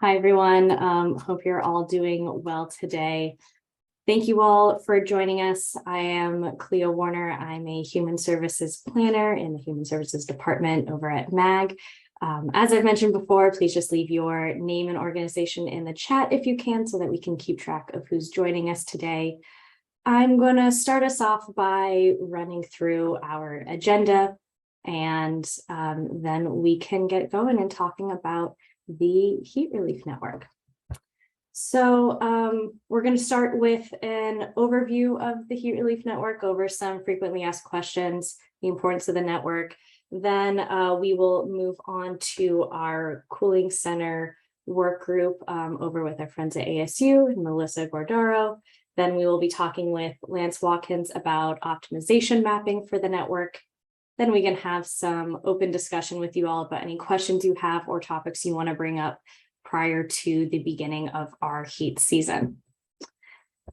Hi, everyone. Hope you're all doing well today. Thank you all for joining us. I am Cleo Warner. I'm a Human Services Planner in the Human Services Department over at MAG. As I've mentioned before, please just leave your name and organization in the chat if you can, so that we can keep track of who's joining us today. I'm going to start us off by running through our agenda, and then we can get going and talking about the Heat Relief Network. So we're going to start with an overview of the Heat Relief Network, over some frequently asked questions, the importance of the network. Then we will move on to our cooling center work group over with our friends at ASU, Melissa Gordaro. Then we will be talking with Lance Watkins about optimization mapping for the network. Then we can have some open discussion with you all about any questions you have or topics you want to bring up prior to the beginning of our heat season.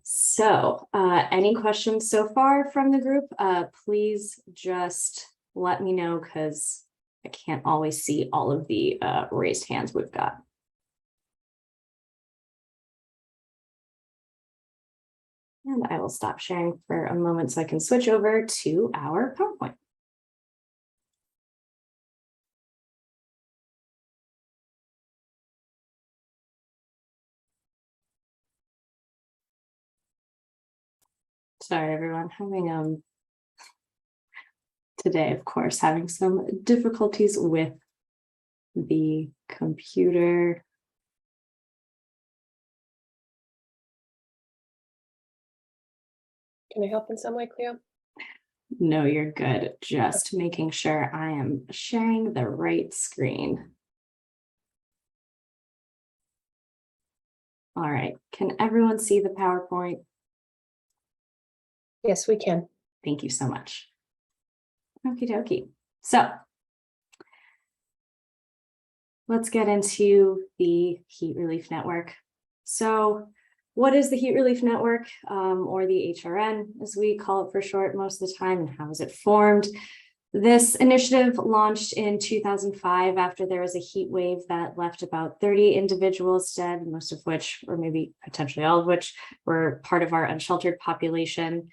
So any questions so far from the group? Please just let me know, because I can't always see all of the raised hands we've got. And I will stop sharing for a moment so I can switch over to our PowerPoint. Sorry, everyone, having today, of course, having some difficulties with the computer. Can I help in some way, Cleo? No, you're good. Just making sure I am sharing the right screen. All right, can everyone see the PowerPoint? Yes, we can. Thank you so much. Okie dokie. So let's get into the Heat Relief Network. So what is the Heat Relief Network, or the HRN, as we call it for short most of the time, and how is it formed? This initiative launched in 2005 after there was a heat wave that left about 30 individuals dead, most of which, or maybe potentially all of which, were part of our unsheltered population.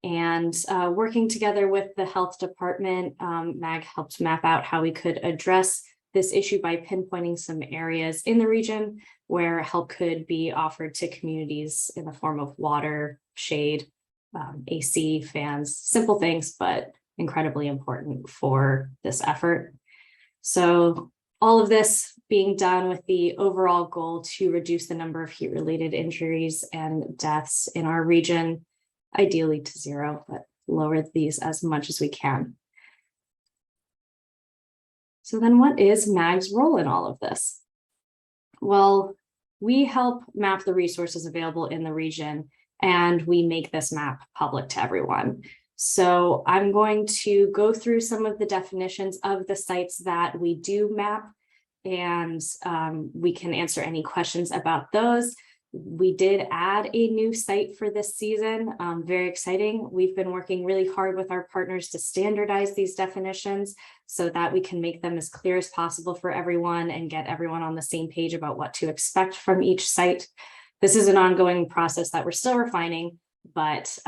And working together with the health department, MAG helped map out how we could address this issue by pinpointing some areas in the region where help could be offered to communities in the form of water, shade, AC, fans, simple things, but incredibly important for this effort. So all of this being done with the overall goal to reduce the number of heat-related injuries and deaths in our region, ideally to zero, but lower these as much as we can. So then what is MAG's role in all of this? Well, we help map the resources available in the region, and we make this map public to everyone. So I'm going to go through some of the definitions of the sites that we do map, and we can answer any questions about those. We did add a new site for this season, very exciting. We've been working really hard with our partners to standardize these definitions so that we can make them as clear as possible for everyone and get everyone on the same page about what to expect from each site. This is an ongoing process that we're still refining, but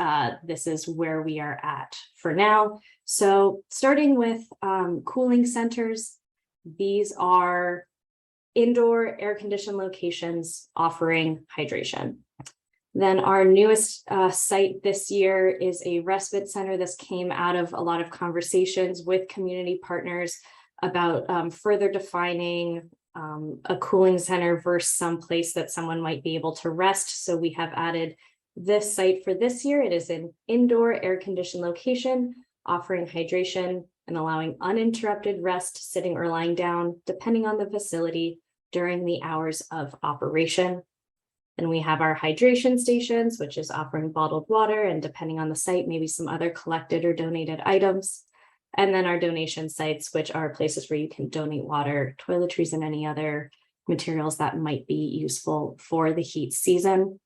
this is where we are at for now. So starting with cooling centers, these are indoor air-conditioned locations offering hydration. Then our newest site this year is a respite center. This came out of a lot of conversations with community partners about further defining a cooling center versus some place that someone might be able to rest. So we have added this site for this year. It is an indoor air-conditioned location offering hydration and allowing uninterrupted rest, sitting or lying down, depending on the facility, during the hours of operation. Then we have our hydration stations, which is offering bottled water, and depending on the site, maybe some other collected or donated items. And then our donation sites, which are places where you can donate water, toiletries, and any other materials that might be useful for the heat season.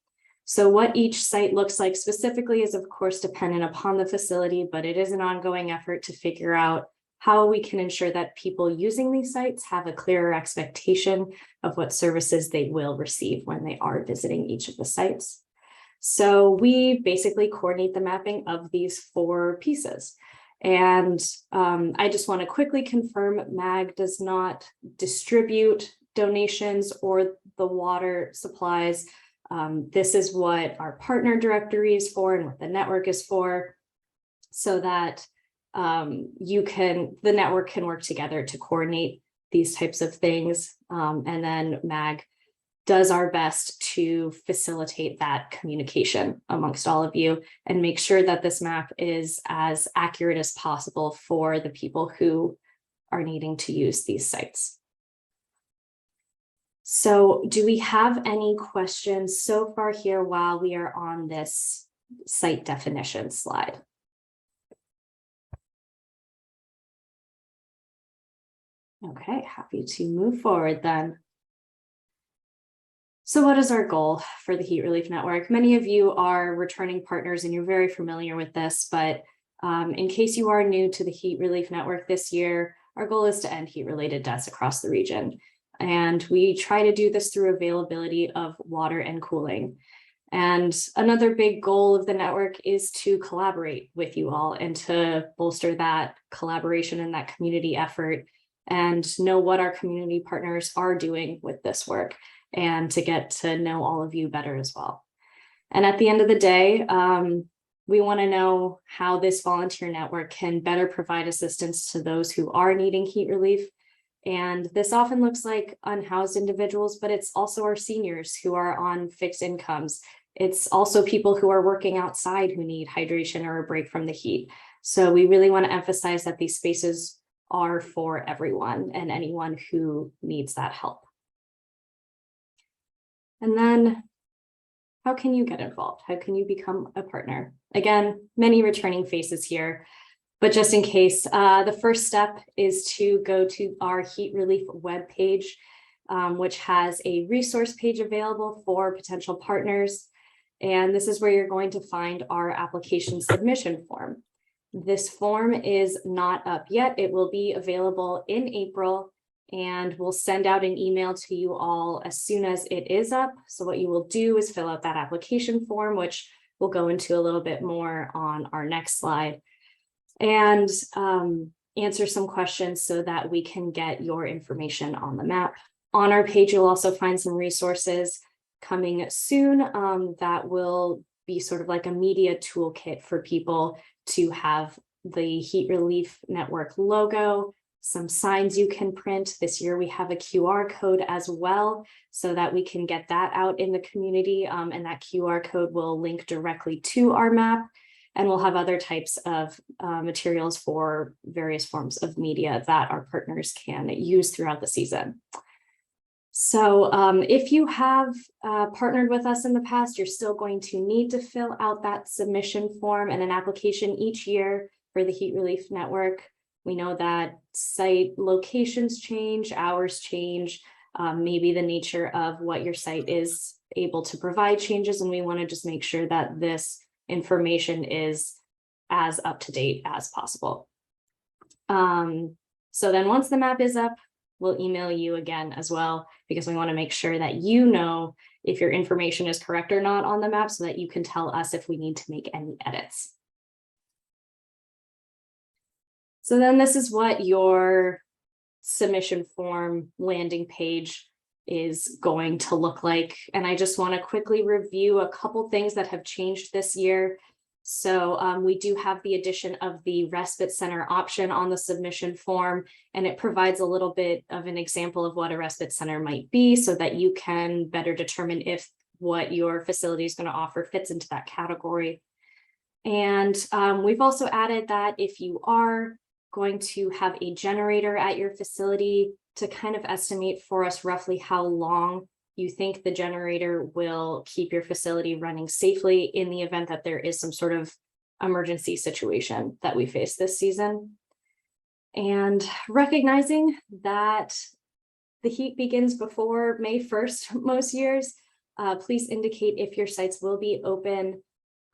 So what each site looks like specifically is, of course, dependent upon the facility, but it is an ongoing effort to figure out how we can ensure that people using these sites have a clearer expectation of what services they will receive when they are visiting each of the sites. So we basically coordinate the mapping of these 4 pieces. And I just want to quickly confirm MAG does not distribute donations or the water supplies. This is what our partner directory is for and what the network is for, so that the network can work together to coordinate these types of things. And then MAG does our best to facilitate that communication amongst all of you and make sure that this map is as accurate as possible for the people who are needing to use these sites. So do we have any questions so far here while we are on this site definition slide? Okay, happy to move forward then. So what is our goal for the Heat Relief Network? Many of you are returning partners and you're very familiar with this, but in case you are new to the Heat Relief Network this year, our goal is to end heat-related deaths across the region. And we try to do this through availability of water and cooling. And another big goal of the network is to collaborate with you all and to bolster that collaboration and that community effort and know what our community partners are doing with this work, and to get to know all of you better as well. And at the end of the day, we want to know how this volunteer network can better provide assistance to those who are needing heat relief. And this often looks like unhoused individuals, but it's also our seniors who are on fixed incomes. It's also people who are working outside who need hydration or a break from the heat. So we really want to emphasize that these spaces are for everyone and anyone who needs that help. And then how can you get involved? How can you become a partner? Again, many returning faces here, but just in case, the first step is to go to our Heat Relief webpage, which has a resource page available for potential partners. And this is where you're going to find our application submission form. This form is not up yet. It will be available in April, and we'll send out an email to you all as soon as it is up. So what you will do is fill out that application form, which we'll go into a little bit more on our next slide, and answer some questions so that we can get your information on the map. On our page, you'll also find some resources coming soon that will be sort of like a media toolkit for people to have the Heat Relief Network logo, some signs you can print. This year we have a QR code as well, so that we can get that out in the community, and that QR code will link directly to our map. And we'll have other types of materials for various forms of media that our partners can use throughout the season. So if you have partnered with us in the past, you're still going to need to fill out that submission form and an application each year for the Heat Relief Network. We know that site locations change, hours change, maybe the nature of what your site is able to provide changes, and we want to just make sure that this information is as up to date as possible. So then once the map is up, we'll email you again as well, because we want to make sure that you know if your information is correct or not on the map, so that you can tell us if we need to make any edits. So then this is what your submission form landing page is going to look like. And I just want to quickly review a couple things that have changed this year. So we do have the addition of the respite center option on the submission form, and it provides a little bit of an example of what a respite center might be, so that you can better determine if what your facility is going to offer fits into that category. And we've also added that if you are going to have a generator at your facility, to kind of estimate for us roughly how long you think the generator will keep your facility running safely in the event that there is some sort of emergency situation that we face this season. And recognizing that the heat begins before May 1st most years, please indicate if your sites will be open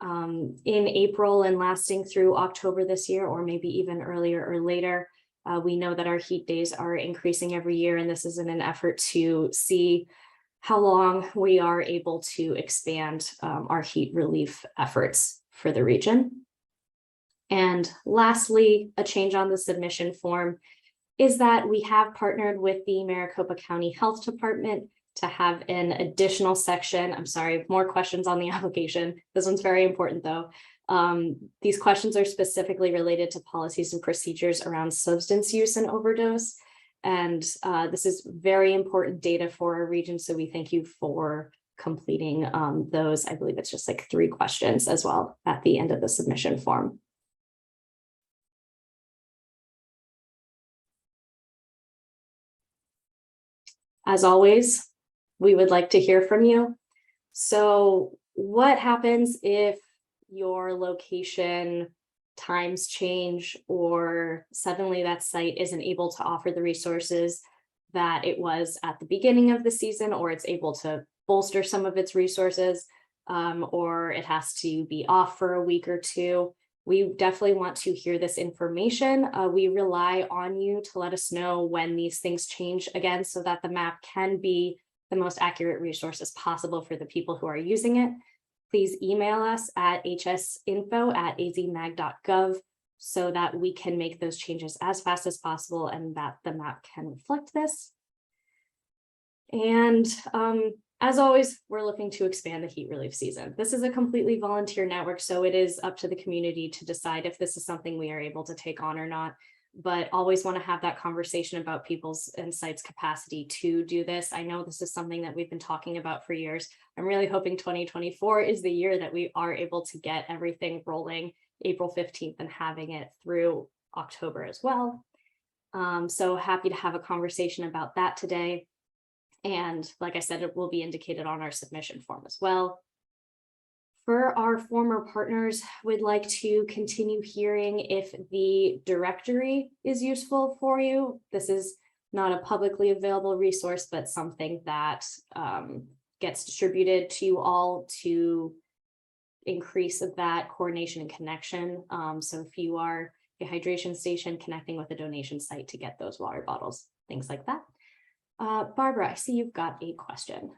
in April and lasting through October this year, or maybe even earlier or later. We know that our heat days are increasing every year, and this is in an effort to see how long we are able to expand our heat relief efforts for the region. And lastly, a change on the submission form is that we have partnered with the Maricopa County Health Department to have an additional section. I'm sorry, more questions on the application. This one's very important though. These questions are specifically related to policies and procedures around substance use and overdose. And this is very important data for our region. So we thank you for completing those. I believe it's just like 3 questions as well at the end of the submission form. As always, we would like to hear from you. So what happens if your location times change, or suddenly that site isn't able to offer the resources that it was at the beginning of the season, or it's able to bolster some of its resources, or it has to be off for a week or 2? We definitely want to hear this information. We rely on you to let us know when these things change again, so that the map can be the most accurate resources possible for the people who are using it. Please email us at hsinfo@azmag.gov so that we can make those changes as fast as possible and that the map can reflect this. And as always, we're looking to expand the heat relief season. This is a completely volunteer network, so it is up to the community to decide if this is something we are able to take on or not. But always want to have that conversation about people's and sites' capacity to do this. I know this is something that we've been talking about for years. I'm really hoping 2024 is the year that we are able to get everything rolling April 15th and having it through October as well. So happy to have a conversation about that today. And like I said, it will be indicated on our submission form as well. For our former partners, we'd like to continue hearing if the directory is useful for you. This is not a publicly available resource, but something that gets distributed to you all to increase that coordination and connection. So if you are a hydration station, connecting with a donation site to get those water bottles, things like that. Barbara, I see you've got a question.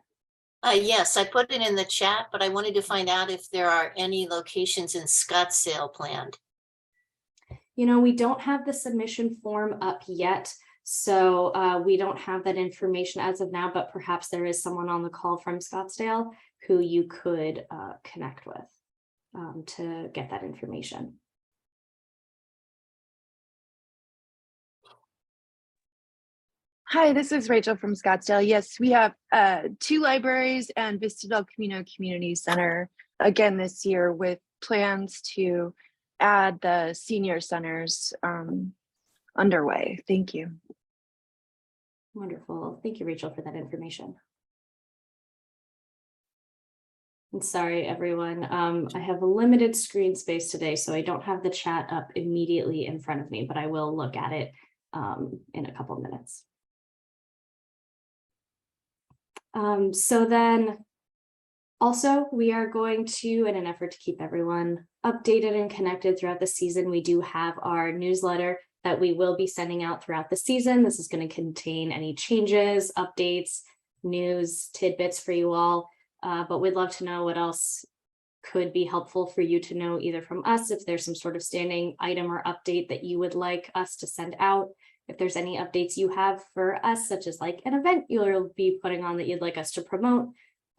Yes, I put it in the chat, but I wanted to find out if there are any locations in Scottsdale planned. You know, we don't have the submission form up yet, so we don't have that information as of now, but perhaps there is someone on the call from Scottsdale who you could connect with to get that information. Hi, this is Rachel from Scottsdale. Yes, we have 2 libraries and Vista del Camino Community Center again this year, with plans to add the senior centers underway. Thank you. Wonderful. Thank you, Rachel, for that information. And sorry, everyone. I have a limited screen space today, so I don't have the chat up immediately in front of me, but I will look at it in a couple of minutes. So then also we are going to, in an effort to keep everyone updated and connected throughout the season, we do have our newsletter that we will be sending out throughout the season. This is going to contain any changes, updates, news, tidbits for you all, but we'd love to know what else could be helpful for you to know, either from us, if there's some sort of standing item or update that you would like us to send out. If there's any updates you have for us, such as like an event you'll be putting on that you'd like us to promote,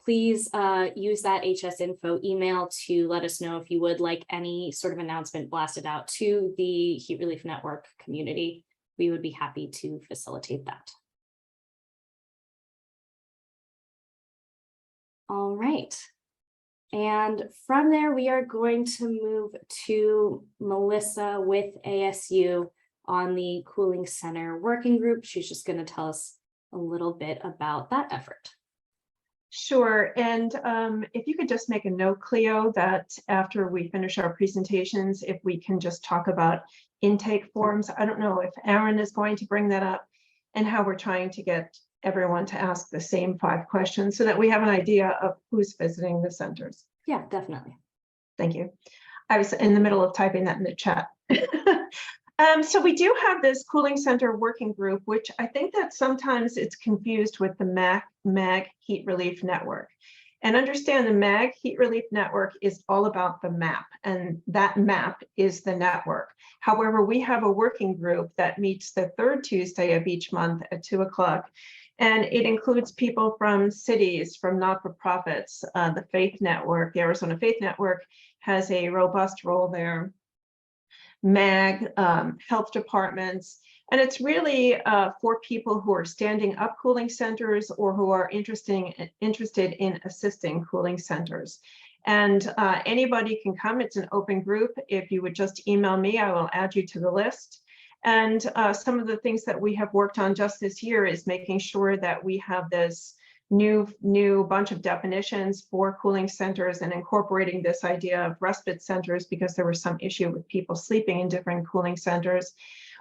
please use that HS info email to let us know if you would like any sort of announcement blasted out to the Heat Relief Network community. We would be happy to facilitate that. All right. And from there, we are going to move to Melissa with ASU on the Cooling Center Working Group. She's just going to tell us a little bit about that effort. Sure. And if you could just make a note, Cleo, that after we finish our presentations, if we can just talk about intake forms. I don't know if Aaron is going to bring that up, and how we're trying to get everyone to ask the same 5 questions so that we have an idea of who's visiting the centers. Yeah, definitely. Thank you. I was in the middle of typing that in the chat. So we do have this cooling center working group, which I think that sometimes it's confused with the MAG Heat Relief Network. And understand the MAG Heat Relief Network is all about the map, and that map is the network. However, we have a working group that meets the third Tuesday of each month at 2 o'clock. And it includes people from cities, from not-for-profits. The Faith Network, the Arizona Faith Network, has a robust role there. MAG, health departments, and it's really for people who are standing up cooling centers or who are interested in assisting cooling centers. And anybody can come. It's an open group. If you would just email me, I will add you to the list. And some of the things that we have worked on just this year is making sure that we have this new bunch of definitions for cooling centers and incorporating this idea of respite centers because there was some issue with people sleeping in different cooling centers.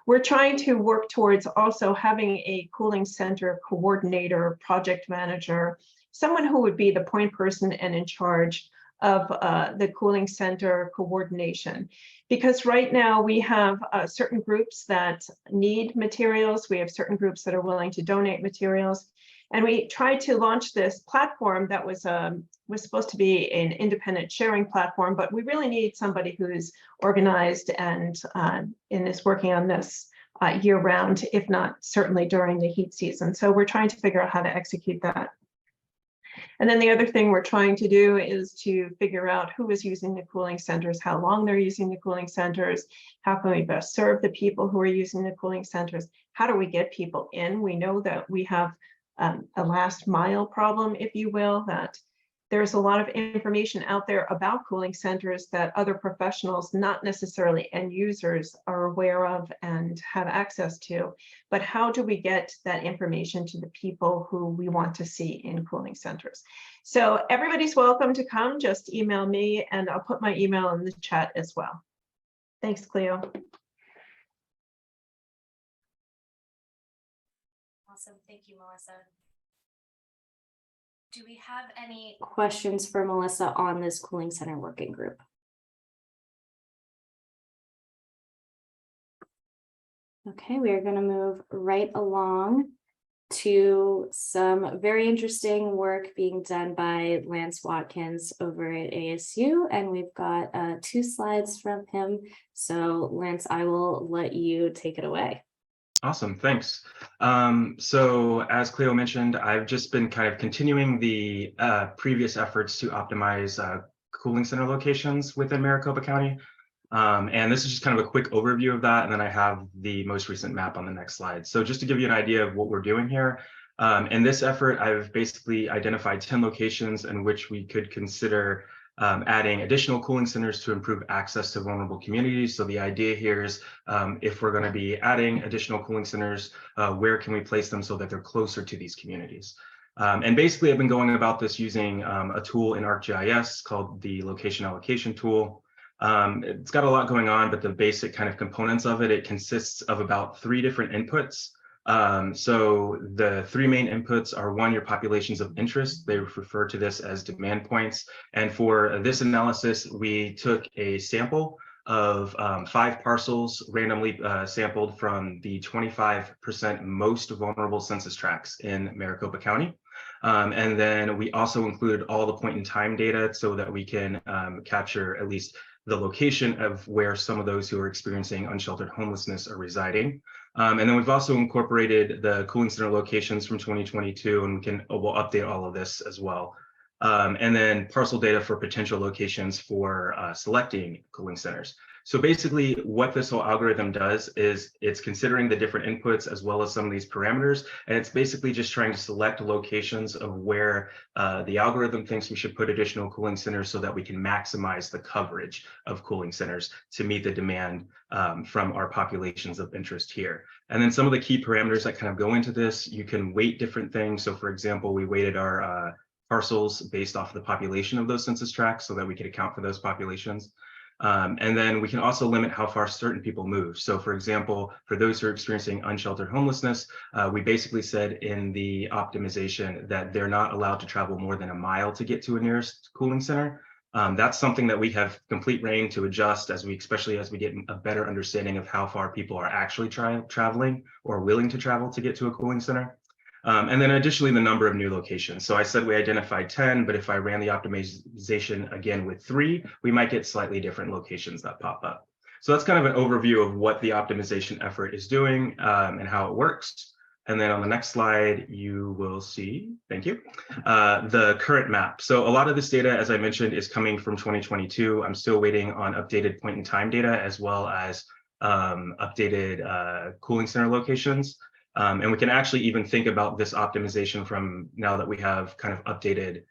We're trying to work towards also having a cooling center coordinator, project manager, someone who would be the point person and in charge of the cooling center coordination. Because right now we have certain groups that need materials. We have certain groups that are willing to donate materials. And we tried to launch this platform that was supposed to be an independent sharing platform, but we really need somebody who's organized and is working on this year round, if not certainly during the heat season. So we're trying to figure out how to execute that. And then the other thing we're trying to do is to figure out who is using the cooling centers, how long they're using the cooling centers, how can we best serve the people who are using the cooling centers, how do we get people in? We know that we have a last mile problem, if you will, that there's a lot of information out there about cooling centers that other professionals, not necessarily end users, are aware of and have access to. But how do we get that information to the people who we want to see in cooling centers? So everybody's welcome to come. Just email me and I'll put my email in the chat as well. Thanks, Cleo. Awesome. Thank you, Melissa. Do we have any questions for Melissa on this cooling center working group? Okay, we are going to move right along to some very interesting work being done by Lance Watkins over at ASU. And we've got 2 slides from him. So Lance, I will let you take it away. Awesome, thanks. So as Cleo mentioned, I've just been kind of continuing the previous efforts to optimize cooling center locations within Maricopa County. And this is just kind of a quick overview of that. And then I have the most recent map on the next slide. So just to give you an idea of what we're doing here, in this effort, I've basically identified 10 locations in which we could consider adding additional cooling centers to improve access to vulnerable communities. So the idea here is if we're going to be adding additional cooling centers, where can we place them so that they're closer to these communities? And basically, I've been going about this using a tool in ArcGIS called the location allocation tool. It's got a lot going on, but the basic kind of components of it, it consists of about 3 different inputs. So the 3 main inputs are 1, your populations of interest. They refer to this as demand points. And for this analysis, we took a sample of 5 parcels randomly sampled from the 25% most vulnerable census tracts in Maricopa County. And then we also include all the point in time data so that we can capture at least the location of where some of those who are experiencing unsheltered homelessness are residing. And then we've also incorporated the cooling center locations from 2022, and we'll update all of this as well. And then parcel data for potential locations for selecting cooling centers. So basically what this whole algorithm does is it's considering the different inputs as well as some of these parameters. And it's basically just trying to select locations of where the algorithm thinks we should put additional cooling centers so that we can maximize the coverage of cooling centers to meet the demand from our populations of interest here. And then some of the key parameters that kind of go into this, you can weight different things. So for example, we weighted our parcels based off of the population of those census tracts so that we could account for those populations. And then we can also limit how far certain people move. So for example, for those who are experiencing unsheltered homelessness, we basically said in the optimization that they're not allowed to travel more than 1 mile to get to a nearest cooling center. That's something that we have complete reign to adjust especially as we get a better understanding of how far people are actually traveling or willing to travel to get to a cooling center. And then additionally, the number of new locations. So I said we identified 10, but if I ran the optimization again with 3, we might get slightly different locations that pop up. So that's kind of an overview of what the optimization effort is doing and how it works. And then on the next slide, you will see, thank you, the current map. So a lot of this data, as I mentioned, is coming from 2022. I'm still waiting on updated point in time data as well as updated cooling center locations. And we can actually even think about this optimization from now that we have kind of updated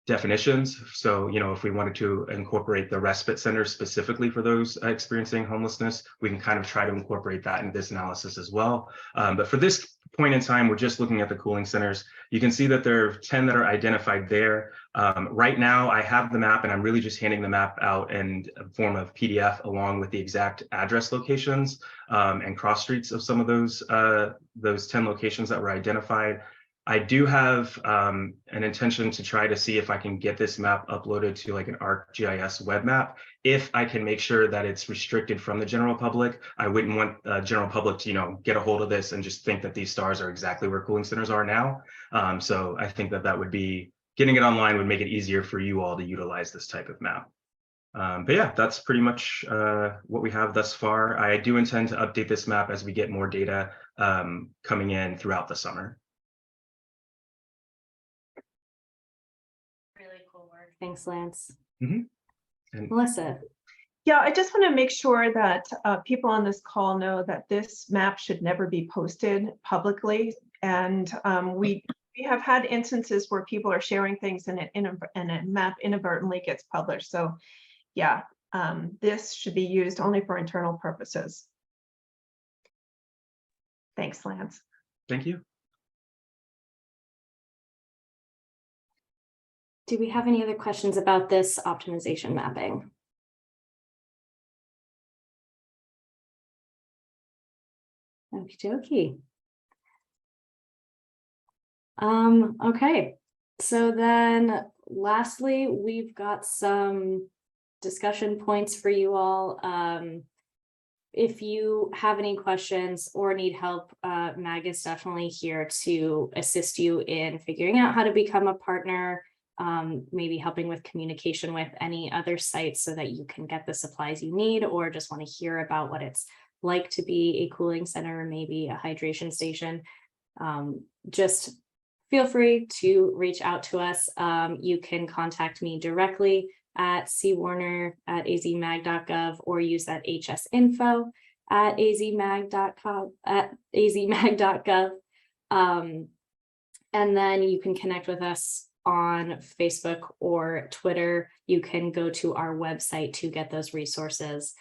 definitions. So, if we wanted to incorporate the respite centers specifically for those experiencing homelessness, we can kind of try to incorporate that in this analysis as well. But for this point in time, we're just looking at the cooling centers. You can see that there are 10 that are identified there. Right now, I have the map and I'm really just handing the map out in a form of PDF along with the exact address locations and cross streets of some of those 10 locations that were identified. I do have an intention to try to see if I can get this map uploaded to like an ArcGIS web map. If I can make sure that it's restricted from the general public, I wouldn't want the general public to, get a hold of this and just think that these stars are exactly where cooling centers are now. So I think that would be, getting it online would make it easier for you all to utilize this type of map. But yeah, that's pretty much what we have thus far. I do intend to update this map as we get more data coming in throughout the summer. Thanks, Lance. And Melissa. Yeah, I just want to make sure that people on this call know that this map should never be posted publicly. And we have had instances where people are sharing things and a map inadvertently gets published. So yeah, this should be used only for internal purposes. Thanks, Lance. Thank you. Do we have any other questions about this optimization mapping? Okie dokie. Okay, so then lastly, we've got some discussion points for you all. If you have any questions or need help, Mag is definitely here to assist you in figuring out how to become a partner. Maybe helping with communication with any other sites so that you can get the supplies you need, or just want to hear about what it's like to be a cooling center, or maybe a hydration station. Just feel free to reach out to us. You can contact me directly at cwarner@azmag.gov or use that hsinfo@azmag.gov. And then you can connect with us on Facebook or Twitter. You can go to our website to get those resources.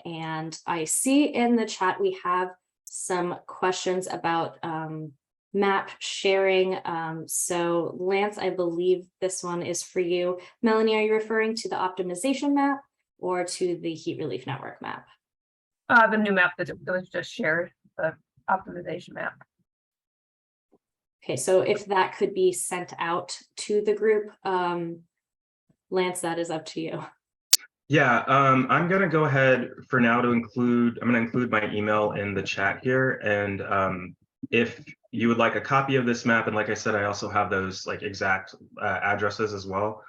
And I see in the chat we have some questions about map sharing. So Lance, I believe this one is for you. Melanie, are you referring to the optimization map or to the heat relief network map? The new map that was just shared, the optimization map. Okay, so if that could be sent out to the group, Lance, that is up to you. Yeah, I'm gonna go ahead for now to include, I'm gonna include my email in the chat here. And if you would like a copy of this map, and like I said, I also have those like exact addresses as well,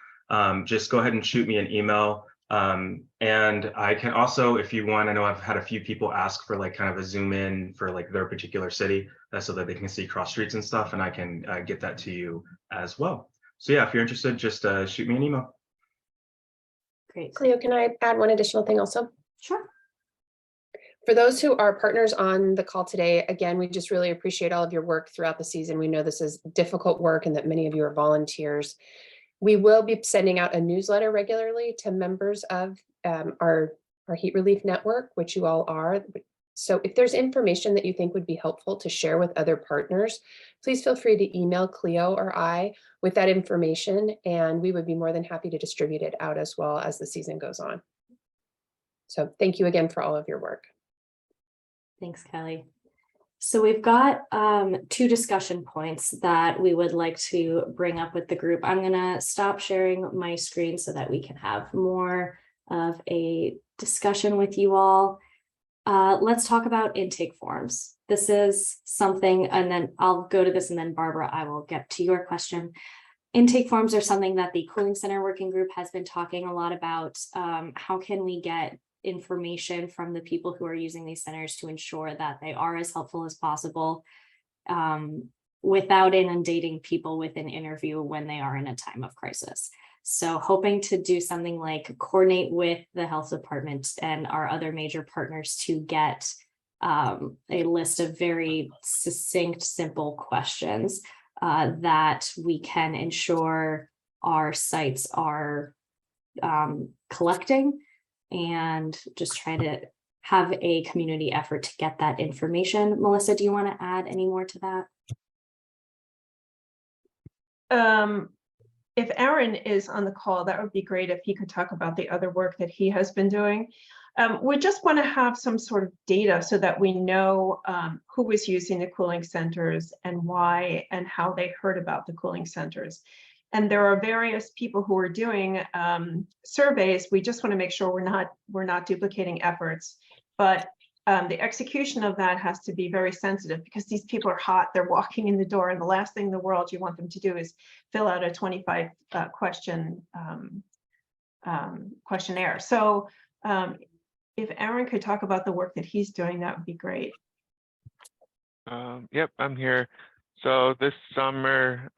just go ahead and shoot me an email. And I can also, if you want, I know I've had a few people ask for like kind of a zoom in for like their particular city so that they can see cross streets and stuff, and I can get that to you as well. So yeah, if you're interested, just shoot me an email. Great. Cleo, can I add one additional thing also? Sure. For those who are partners on the call today, again, we just really appreciate all of your work throughout the season. We know this is difficult work and that many of you are volunteers. We will be sending out a newsletter regularly to members of our heat relief network, which you all are. So if there's information that you think would be helpful to share with other partners, please feel free to email Cleo or I with that information, and we would be more than happy to distribute it out as well as the season goes on. So thank you again for all of your work. Thanks, Kelly. So we've got two discussion points that we would like to bring up with the group. I'm gonna stop sharing my screen so that we can have more of a discussion with you all. Let's talk about intake forms. This is something, and then I'll go to this, and then Barbara, I will get to your question. Intake forms are something that the Cooling Center Working Group has been talking a lot about. How can we get information from the people who are using these centers to ensure that they are as helpful as possible, without inundating people with an interview when they are in a time of crisis. So hoping to do something like coordinate with the health department and our other major partners to get a list of very succinct, simple questions that we can ensure our sites are collecting, and just try to have a community effort to get that information. Melissa, do you want to add any more to that? If Aaron is on the call, that would be great if he could talk about the other work that he has been doing. We just want to have some sort of data so that we know who was using the cooling centers and why, and how they heard about the cooling centers. And there are various people who are doing surveys. We just want to make sure we're not duplicating efforts, but the execution of that has to be very sensitive, because these people are hot, they're walking in the door, and the last thing in the world you want them to do is fill out a 25 question questionnaire. So if Aaron could talk about the work that he's doing, that would be great. Yep, I'm here. So this summer,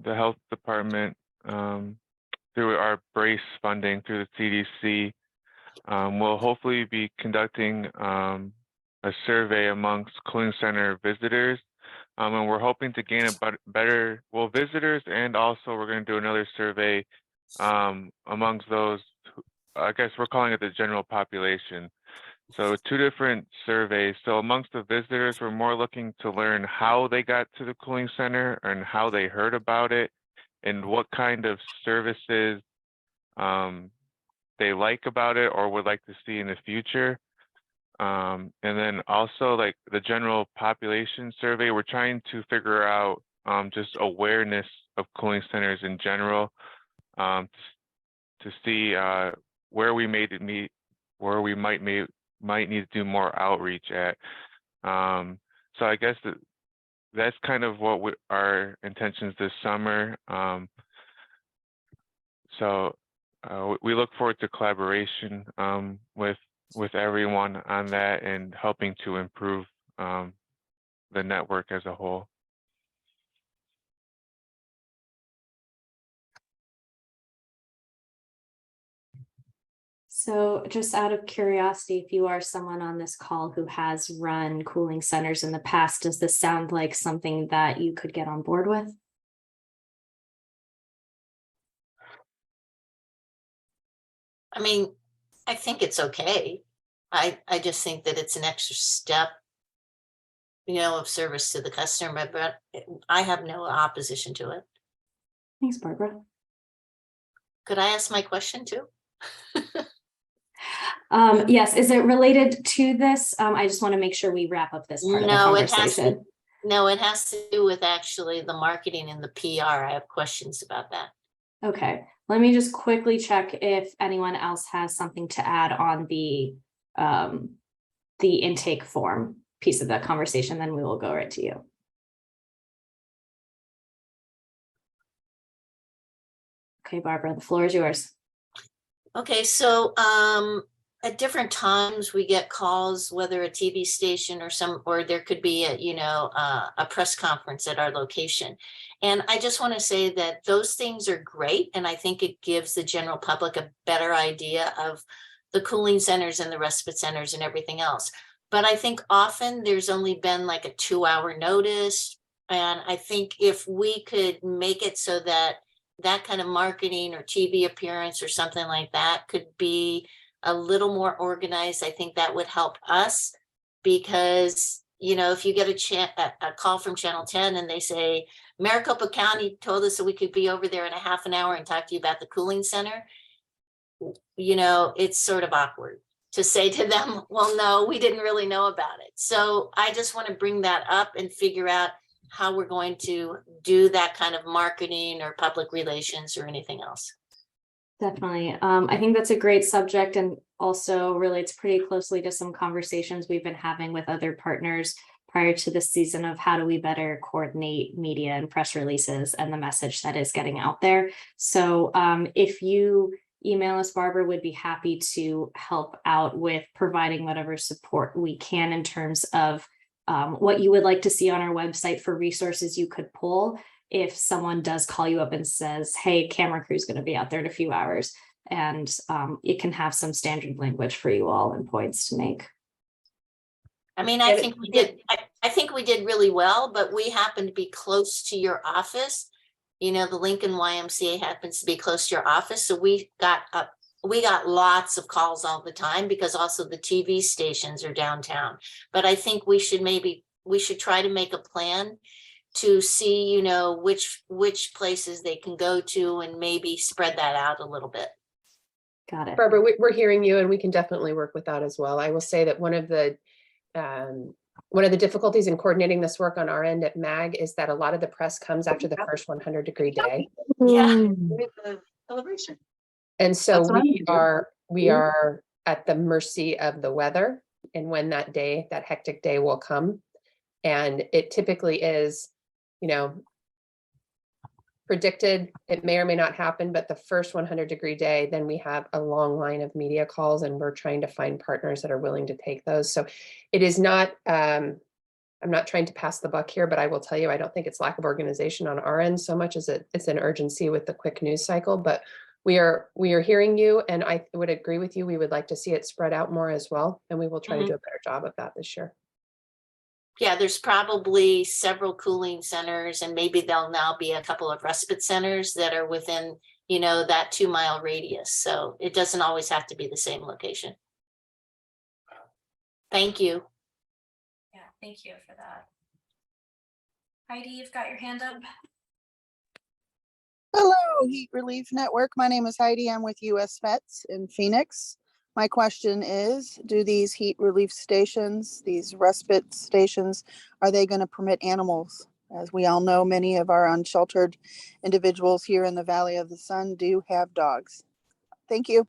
the health department, through our BRACE funding through the CDC, we'll hopefully be conducting a survey amongst cooling center visitors, and we're hoping to gain a better, well, visitors, and also we're going to do another survey amongst those, I guess we're calling it the general population. So two different surveys. So amongst the visitors, we're more looking to learn how they got to the cooling center and how they heard about it, and what kind of services they like about it or would like to see in the future. And then also, like the general population survey, we're trying to figure out just awareness of cooling centers in general, to see where we might need to do more outreach at. So I guess that's kind of what our intentions this summer. So we look forward to collaboration with everyone on that, and helping to improve the network as a whole. So just out of curiosity, if you are someone on this call who has run cooling centers in the past, does this sound like something that you could get on board with? I mean, I think it's okay. I just think that it's an extra step, of service to the customer, but I have no opposition to it. Thanks, Barbara. Could I ask my question too? Yes, is it related to this? I just want to make sure we wrap up this part of the conversation. It has to do with actually the marketing and the PR. I have questions about that. Okay, let me just quickly check if anyone else has something to add on the intake form piece of that conversation, then we will go right to you. Okay, Barbara, the floor is yours. Okay, so at different times we get calls, whether a TV station or there could be a press conference at our location. And I just want to say that those things are great. And I think it gives the general public a better idea of the cooling centers and the respite centers and everything else. But I think often there's only been like a 2-hour notice. And I think if we could make it so that that kind of marketing or TV appearance or something like that could be a little more organized, I think that would help us, because if you get a call from Channel 10 and they say Maricopa County told us that we could be over there in a half an hour and talk to you about the cooling center, it's sort of awkward. to say to them, well, no, we didn't really know about it. So I just want to bring that up and figure out how we're going to do that kind of marketing or public relations or anything else. Definitely. I think that's a great subject and also relates pretty closely to some conversations we've been having with other partners prior to this season of how do we better coordinate media and press releases and the message that is getting out there. So if you email us, Barbara would be happy to help out with providing whatever support we can in terms of what you would like to see on our website for resources you could pull if someone does call you up and says, hey, camera crew's going to be out there in a few hours, and it can have some standard language for you all and points to make. I mean, I think we did. I think we did really well, but we happen to be close to your office. You know, the Lincoln YMCA happens to be close to your office, so we got lots of calls all the time because also the TV stations are downtown. But I think we should try to make a plan to see, you know, which places they can go to and maybe spread that out a little bit. Got it. Barbara, we're hearing you and we can definitely work with that as well. I will say that one of the difficulties in coordinating this work on our end at MAG is that a lot of the press comes after the first 100-degree day. Yeah, with the celebration. And so That's what we are at the mercy of the weather and when that hectic day will come. And it typically is, you know, predicted. It may or may not happen, but the first 100-degree day, then we have a long line of media calls and we're trying to find partners that are willing to take those. So it is not, I'm not trying to pass the buck here, but I will tell you, I don't think it's lack of organization on our end so much as it's an urgency with the quick news cycle, but we are hearing you, and I would agree with you. We would like to see it spread out more as well. And we will try to do a better job of that this year. Yeah, there's probably several cooling centers and maybe there'll now be a couple of respite centers that are within, you know, that 2-mile radius. So it doesn't always have to be the same location. Thank you. Yeah, thank you for that. Heidi, you've got your hand up. Hello, Heat Relief Network. My name is Heidi. I'm with US Vets in Phoenix. My question is, do these heat relief stations, these respite stations, are they going to permit animals? As we all know, many of our unsheltered individuals here in the Valley of the Sun do have dogs. Thank you.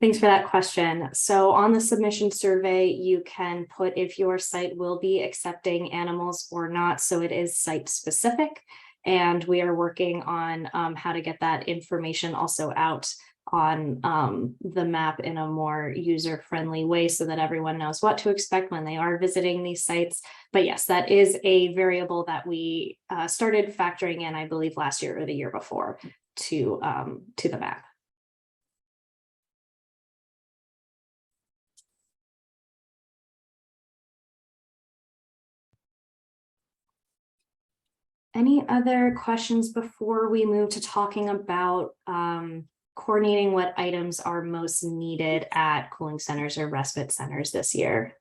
Thanks for that question. So on the submission survey, you can put if your site will be accepting animals or not. So it is site specific. And we are working on how to get that information also out on the map in a more user-friendly way so that everyone knows what to expect when they are visiting these sites. But yes, that is a variable that we started factoring in, I believe, last year or the year before to the map. Any other questions before we move to talking about coordinating what items are most needed at cooling centers or respite centers this year?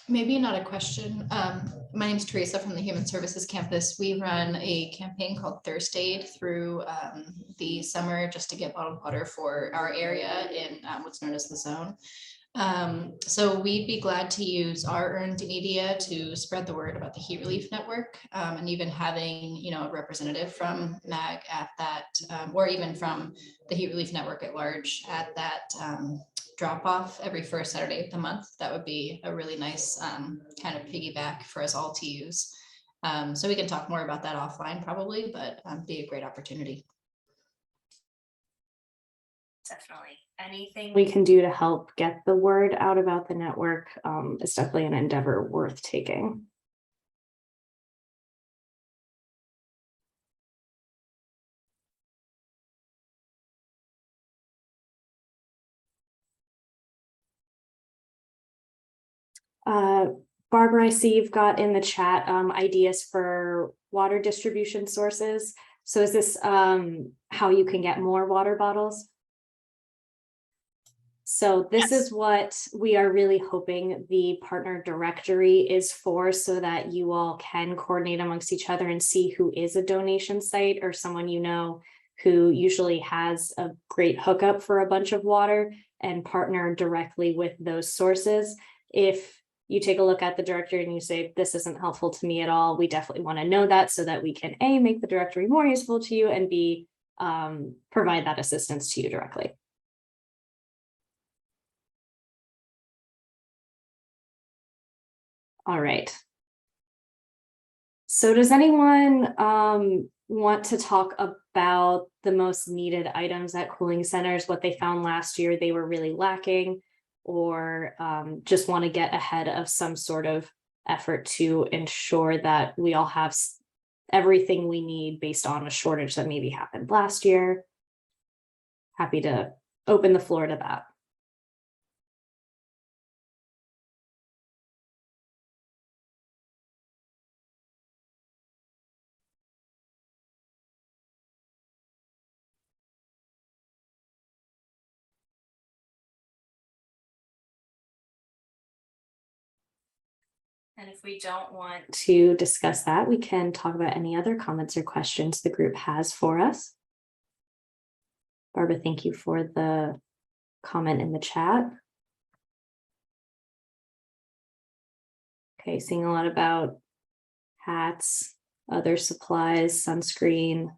Maybe not a question. My name is Teresa from the Human Services Campus. We run a campaign called Thirst Aid through the summer just to get bottled water for our area in what's known as the zone. So we'd be glad to use our earned media to spread the word about the Heat Relief Network, and even having, you know, a representative from MAG at that, or even from the Heat Relief Network at large at that drop off every first Saturday of the month. That would be a really nice kind of piggyback for us all to use. So we can talk more about that offline probably, but be a great opportunity. Definitely. Anything we can do to help get the word out about the network is definitely an endeavor worth taking. Barbara, I see you've got in the chat ideas for water distribution sources. So is this how you can get more water bottles? So this is what we are really hoping the partner directory is for, so that you all can coordinate amongst each other and see who is a donation site or someone you know who usually has a great hookup for a bunch of water and partner directly with those sources. If you take a look at the directory and you say, this isn't helpful to me at all, we definitely want to know that so that we can A, make the directory more useful to you, and B, provide that assistance to you directly. All right. So does anyone want to talk about the most needed items at cooling centers, what they found last year they were really lacking, or just want to get ahead of some sort of effort to ensure that we all have everything we need based on a shortage that maybe happened last year? Happy to open the floor to that. And if we don't want to discuss that, we can talk about any other comments or questions the group has for us. Barbara, thank you for the comment in the chat. Okay, seeing a lot about hats, other supplies, sunscreen.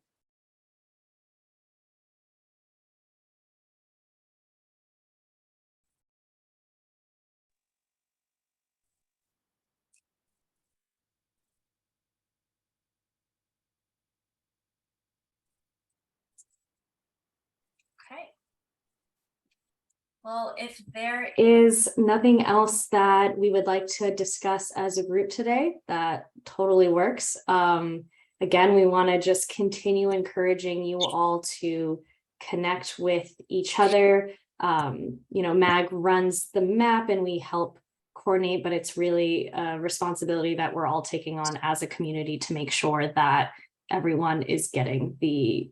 Okay. Well, if there is nothing else that we would like to discuss as a group today, that totally works. Again, we want to just continue encouraging you all to connect with each other. MAG runs the map and we help coordinate, but it's really a responsibility that we're all taking on as a community to make sure that everyone is getting the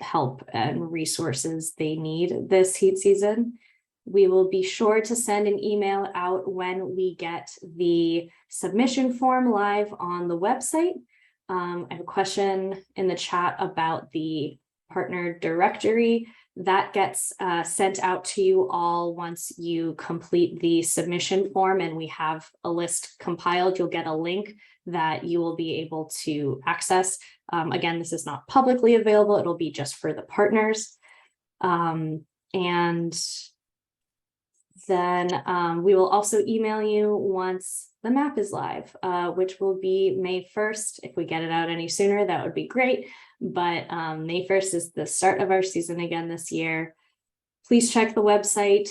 help and resources they need this heat season. We will be sure to send an email out when we get the submission form live on the website. I have a question in the chat about the partner directory that gets sent out to you all once you complete the submission form and we have a list compiled. You'll get a link that you will be able to access. Again, this is not publicly available. It'll be just for the partners. And then we will also email you once the map is live, which will be May 1st. If we get it out any sooner, that would be great. But May 1st is the start of our season again this year. Please check the website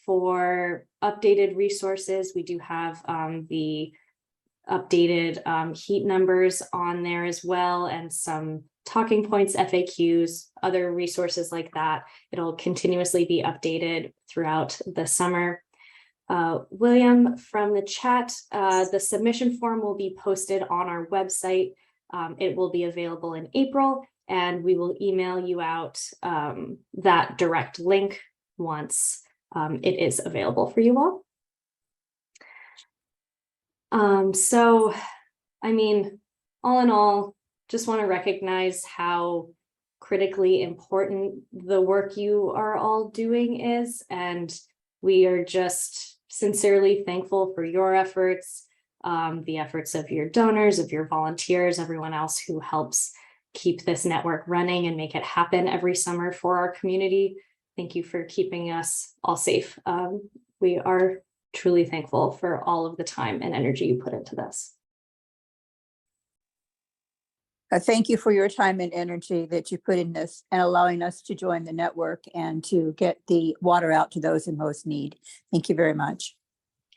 for updated resources. We do have the updated heat numbers on there as well, and some talking points, FAQs, other resources like that. It'll continuously be updated throughout the summer. William from the chat, the submission form will be posted on our website. It will be available in April, and we will email you out that direct link once it is available for you all. So, I mean, all in all, just want to recognize how critically important the work you are all doing is, and we are just sincerely thankful for your efforts, the efforts of your donors, of your volunteers, everyone else who helps keep this network running and make it happen every summer for our community. Thank you for keeping us all safe. We are truly thankful for all of the time and energy you put into this. Thank you for your time and energy that you put in this and allowing us to join the network and to get the water out to those in most need. Thank you very much.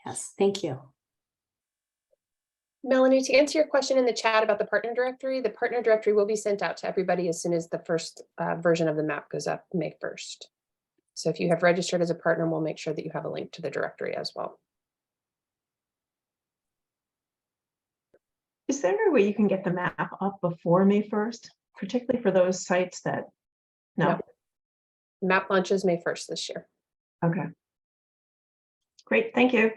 Yes, thank you. Melanie, to answer your question in the chat about the partner directory will be sent out to everybody as soon as the first version of the map goes up May 1st. So if you have registered as a partner, we'll make sure that you have a link to the directory as well. Is there any way you can get the map up before May 1st, particularly for those sites that, no? Map launches May 1st this year. Okay. Great, thank you.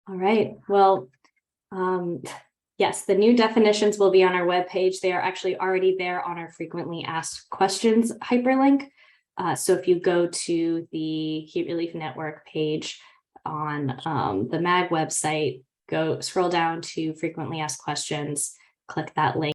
All right, well, Yes, the new definitions will be on our webpage. They are actually already there on our frequently asked questions hyperlink. So if you go to the Heat Relief Network page on the MAG website, scroll down to frequently asked questions, click that link.